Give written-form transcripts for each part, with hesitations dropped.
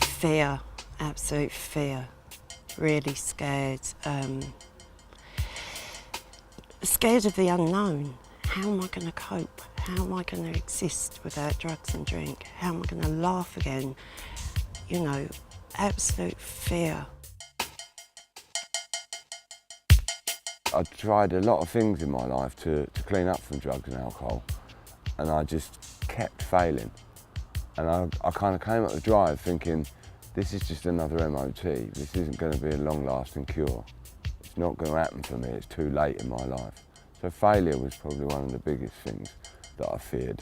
Fear, absolute fear. Really scared. Scared of the unknown. How am I going to cope? How am I going to exist without drugs and drink? How am I going to laugh again? You know, absolute fear. I tried a lot of things in my life to clean up from drugs and alcohol, and I just kept failing. And I kind of came up the drive thinking, this is just another MOT. This isn't going to be a long-lasting cure. It's not going to happen for me. It's too late in my life. So failure was probably one of the biggest things that I feared.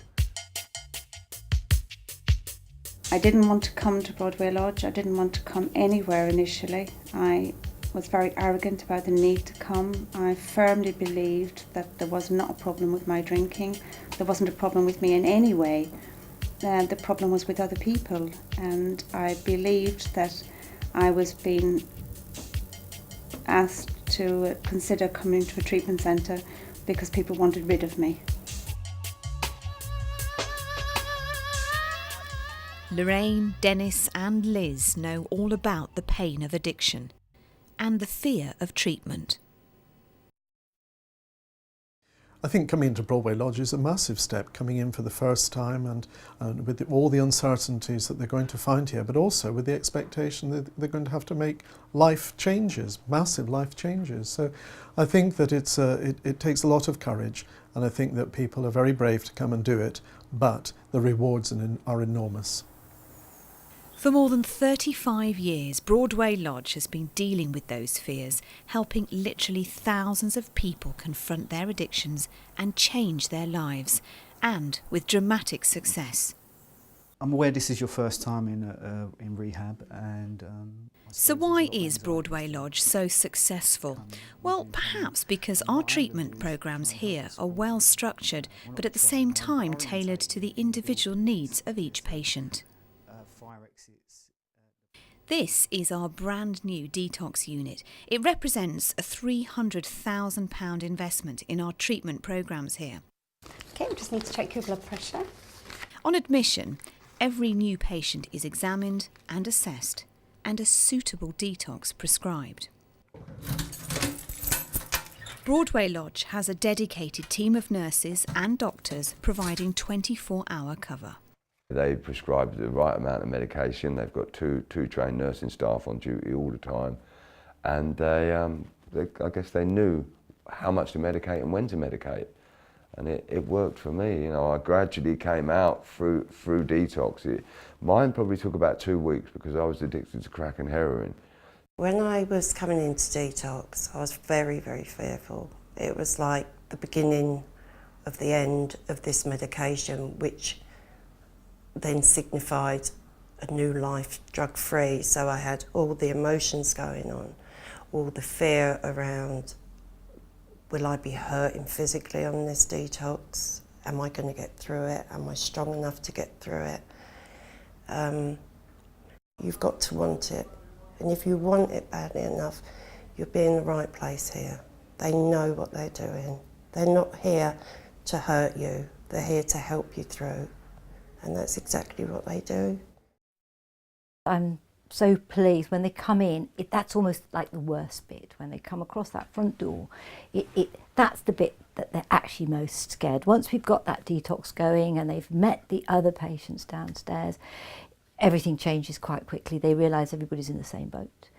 I didn't want to come to Broadway Lodge. I didn't want to come anywhere initially. I was very arrogant about the need to come. I firmly believed that there was not a problem with my drinking. There wasn't a problem with me in any way. The problem was with other people, and I believed that I was being asked to consider coming to a treatment centre because people wanted rid of me. Lorraine, Dennis and Liz know all about the pain of addiction and the fear of treatment. I think coming into Broadway Lodge is a massive step, coming in for the first time and with all the uncertainties that they're going to find here, but also with the expectation that they're going to have to make life changes, massive life changes. So I think that it takes a lot of courage, and I think that people are very brave to come and do it, but the rewards are enormous. For more than 35 years, Broadway Lodge has been dealing with those fears, helping literally thousands of people confront their addictions and change their lives, and with dramatic success. I'm aware this is your first time in rehab, and so why is Broadway Lodge so successful? Well, perhaps because our treatment programmes here are well structured, but at the same time tailored to the individual needs of each patient. This is our brand new detox unit. It represents a £300,000 investment in our treatment programmes here. Okay, we just need to check your blood pressure. On admission, every new patient is examined and assessed, and a suitable detox prescribed. Broadway Lodge has a dedicated team of nurses and doctors providing 24-hour cover. They prescribe the right amount of medication. They've got two trained nursing staff on duty all the time, and I guess they knew how much to medicate and when to medicate, and it worked for me. You know, I gradually came out through detox. Mine probably took about 2 weeks because I was addicted to crack and heroin. When I was coming into detox, I was very, very fearful. It was like the beginning of the end of this medication, which then signified a new life drug-free. So I had all the emotions going on, all the fear around, will I be hurting physically on this detox? Am I going to get through it? Am I strong enough to get through it? You've got to want it. And if you want it badly enough, you'll be in the right place here. They know what they're doing. They're not here to hurt you. They're here to help you through. And that's exactly what they do. I'm so pleased when they come in. That's almost like the worst bit, when they come across that front door. That's the bit that they're actually most scared. Once we've got that detox going and they've met the other patients downstairs, everything changes quite quickly. They realise everybody's in the same boat.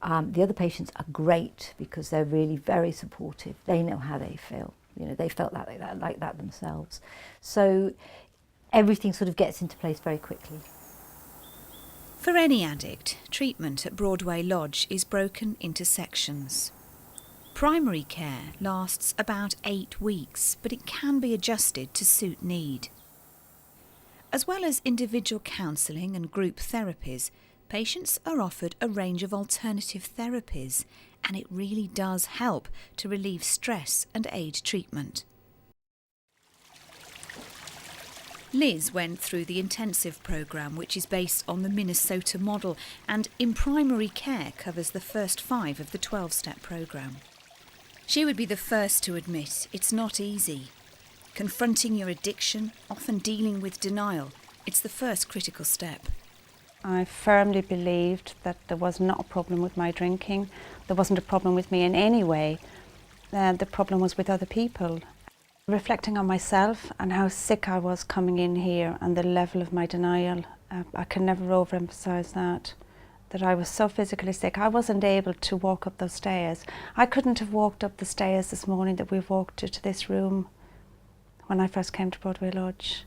The other patients are great because they're really very supportive. They know how they feel. You know, they felt like that themselves. So everything sort of gets into place very quickly. For any addict, treatment at Broadway Lodge is broken into sections. Primary care lasts about 8 weeks, but it can be adjusted to suit need. As well as individual counselling and group therapies, patients are offered a range of alternative therapies, and it really does help to relieve stress and aid treatment. Liz went through the intensive programme, which is based on the Minnesota model, and in primary care covers the first 5 of the 12-step programme. She would be the first to admit it's not easy. Confronting your addiction, often dealing with denial, It's the first critical step. I firmly believed that there was not a problem with my drinking. There wasn't a problem with me in any way. The problem was with other people. Reflecting on myself and how sick I was coming in here and the level of my denial, I can never overemphasize that I was so physically sick. I wasn't able to walk up those stairs. I couldn't have walked up the stairs this morning that we've walked to this room when I first came to Broadway Lodge.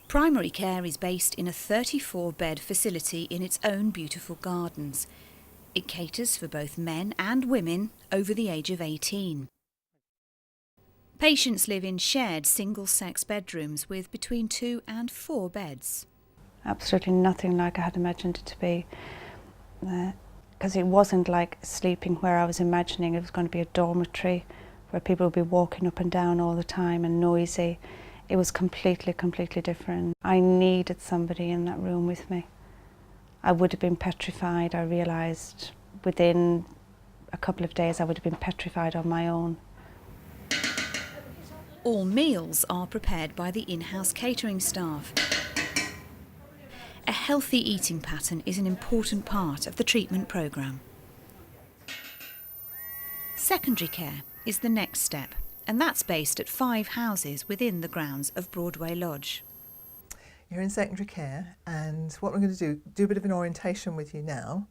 Primary care is based in a 34-bed facility in its own beautiful gardens. It caters for both men and women over the age of 18. Patients live in shared single-sex bedrooms with between 2 and 4 beds. Absolutely nothing like I had imagined it to be, because it wasn't like sleeping where I was imagining it was going to be a dormitory where people would be walking up and down all the time and noisy. It was completely different. I needed somebody in that room with me. I would have been petrified. I realised within a couple of days I would have been petrified on my own. All meals are prepared by the in-house catering staff. A healthy eating pattern is an important part of the treatment programme. Secondary care is the next step, and that's based at 5 houses within the grounds of Broadway Lodge. You're in secondary care, and what we're going to do a bit of an orientation with you now.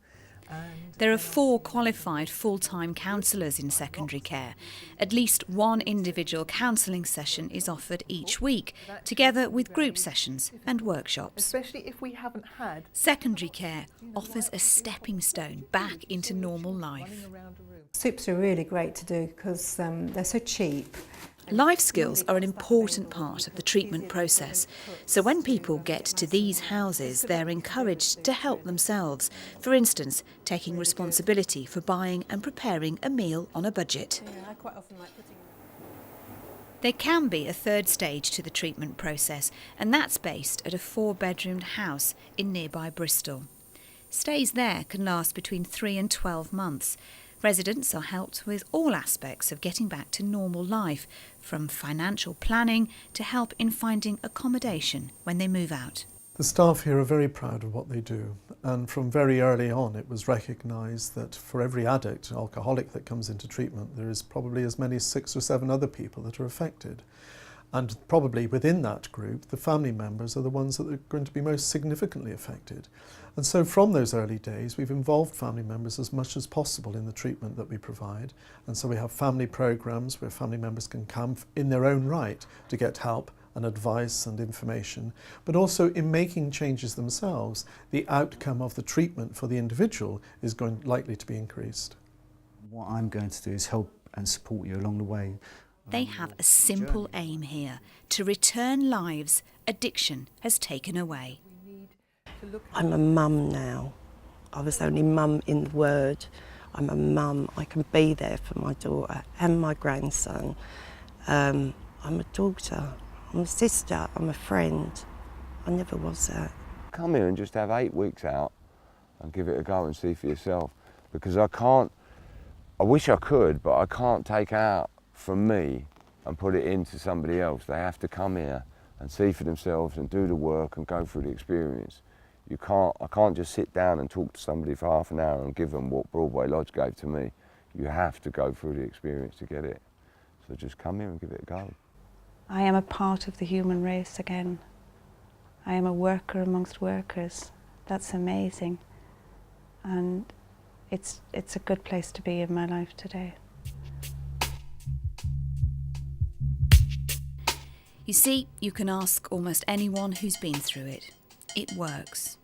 There are 4 qualified full-time counsellors in secondary care. At least one individual counselling session is offered each week, together with group sessions and workshops. Especially if we haven't had. Secondary care offers a stepping stone back into normal life. SUPs are really great to do because they're so cheap. Life skills are an important part of the treatment process, so when people get to these houses, they're encouraged to help themselves. For instance, taking responsibility for buying and preparing a meal on a budget. There can be a third stage to the treatment process, and that's based at a 4-bedroomed house in nearby Bristol. Stays there can last between 3 and 12 months. Residents are helped with all aspects of getting back to normal life, from financial planning to help in finding accommodation when they move out. The staff here are very proud of what they do, and from very early on it was recognised that for every addict, alcoholic that comes into treatment, there is probably as many as 6 or 7 other people that are affected. And probably within that group, the family members are the ones that are going to be most significantly affected. And so from those early days, we've involved family members as much as possible in the treatment that we provide. And so we have family programs where family members can come in their own right to get help and advice and information, but also in making changes themselves, the outcome of the treatment for the individual is likely to be increased. What I'm going to do is help and support you along the way. They have a simple aim here: to return lives addiction has taken away. I'm a mum now. I was only mum in the word. I'm a mum. I can be there for my daughter and my grandson. I'm a daughter. I'm a sister. I'm a friend. I never was that. Come here and just have 8 weeks out and give it a go and see for yourself. Because I wish I could, but I can't take out from me and put it into somebody else. They have to come here and see for themselves and do the work and go through the experience. I can't just sit down and talk to somebody for half an hour and give them what Broadway Lodge gave to me. You have to go through the experience to get it. So just come here and give it a go. I am a part of the human race again. I am a worker amongst workers. That's amazing. And it's a good place to be in my life today. You see, you can ask almost anyone who's been through it. It works.